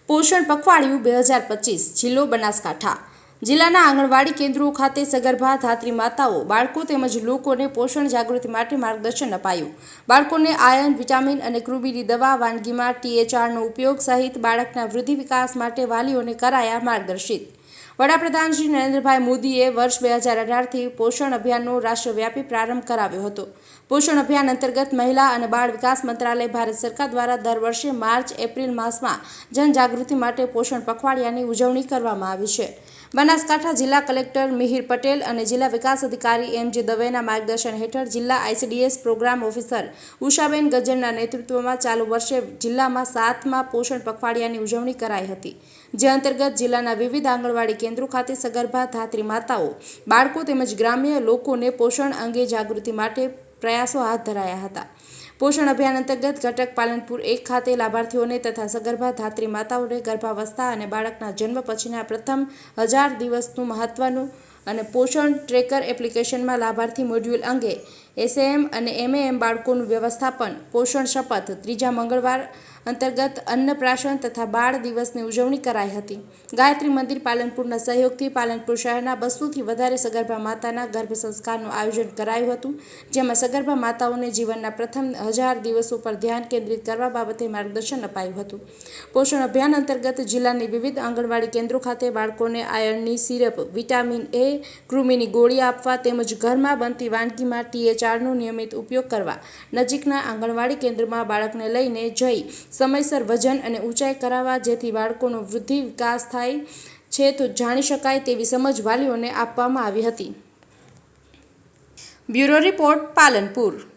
પોષણ પખવાડિયું 2025 જિલ્લો બનાસકાંઠા જિલ્લાના આંગણવાડી કેન્દ્રો ખાતે સગર્ભા ધાત્રી માતાઓ બાળકો તેમજ લોકોને પોષણ જાગૃતિ માટે માર્ગદર્શન અપાયું। બાળકોને આયર્ન વિટામિન અને કૃમિની દવા વાનગીમાં THRનો ઉપયોગ સહિત બાળકના વૃદ્ધિ વિકાસ માટે વાલીઓને કરાયા માર્ગદર્શિત। વડાપ્રધાન શ્રી નરેન્દ્રભાઈ મોદીએ વર્ષ 2018થી પોષણ અભિયાનનો રાષ્ટ્રવ્યાપી પ્રારંભ કરાવ્યો હતો। પોષણ અભિયાન અંતર્ગત મહિલા અને બાળ વિકાસ મંત્રાલય ભારત સરકાર દ્વારા દર વર્ષે માર્ચ-એપ્રિલ માસમાં જનજાગૃતિ માટે પોષણ પખવાડિયાની ઉજવણી કરવામાં આવી છે। બનાસકાંઠા જિલ્લા કલેક્ટર મિહિર પટેલ અને જિલ્લા વિકાસ અધિકારી MJ દવેના માર્ગદર્શન હેઠળ જિલ્લા ICDS પ્રોગ્રામ ઓફિસર ઉષાબેન ગજ્જરના નેતૃત્વમાં ચાલુ વર્ષે જિલ્લામાં 7મા પોષણ પખવાડિયાની ઉજવણી કરાઈ હતી, જે અંતર્ગત જિલ્લાના વિવિધ આંગણવાડી કેન્દ્રો ખાતે સગર્ભા ધાત્રી માતાઓ બાળકો તેમજ ગ્રામ્ય લોકોને પોષણ અંગે જાગૃતિ માટે પ્રયાસો હાથ ધરાયા હતા। પોષણ અભિયાન અંતર્ગત ઘટક પાલનપુર 1 ખાતે લાભાર્થીઓને તથા સગર્ભા ધાત્રી માતાઓને ગર્ભાવસ્થા અને બાળકના જન્મ પછીના પ્રથમ 1000 દિવસનું મહત્વનું અને પોષણ ટ્રેકર એપ્લિકેશનમાં લાભાર્થી મોડ્યુલ અંગે SAM અને MAM બાળકોનું વ્યવસ્થાપન પોષણ શપથ ત્રીજા મંગળવાર અંતર્ગત અન્નપ્રાશન તથા બાળ દિવસની ઉજવણી કરાઈ હતી। ગાયત્રી મંદિર પાલનપુરના સહયોગથી પાલનપુર શહેરના 200થી વધારે સગર્ભા માતાના ગર્ભ સંસ્કારનું આયોજન કરાયું હતું, જેમાં સગર્ભા માતાઓને જીવનના પ્રથમ 1000 દિવસો પર ધ્યાન કેન્દ્રિત કરવા બાબતે માર્ગદર્શન અપાયું હતું। પોષણ અભિયાન અંતર્ગત જિલ્લાની વિવિધ આંગણવાડી કેન્દ્રો ખાતે બાળકોને આયર્નની સિરપ, વિટામિન A, કૃમિની ગોળી આપવા તેમજ ઘરમાં બનતી વાનગીમાં THRનો નિયમિત ઉપયોગ કરવા, નજીકના આંગણવાડી કેન્દ્રમાં બાળકને લઈને જઈ સમયસર વજન અને ઊંચાઈ કરાવવા, જેથી બાળકોનો વૃદ્ધિ વિકાસ થાય છે તો જાણી શકાય તેવી સમજ વાલીઓને આપવામાં આવી હતી। Bureau report, Palanpur.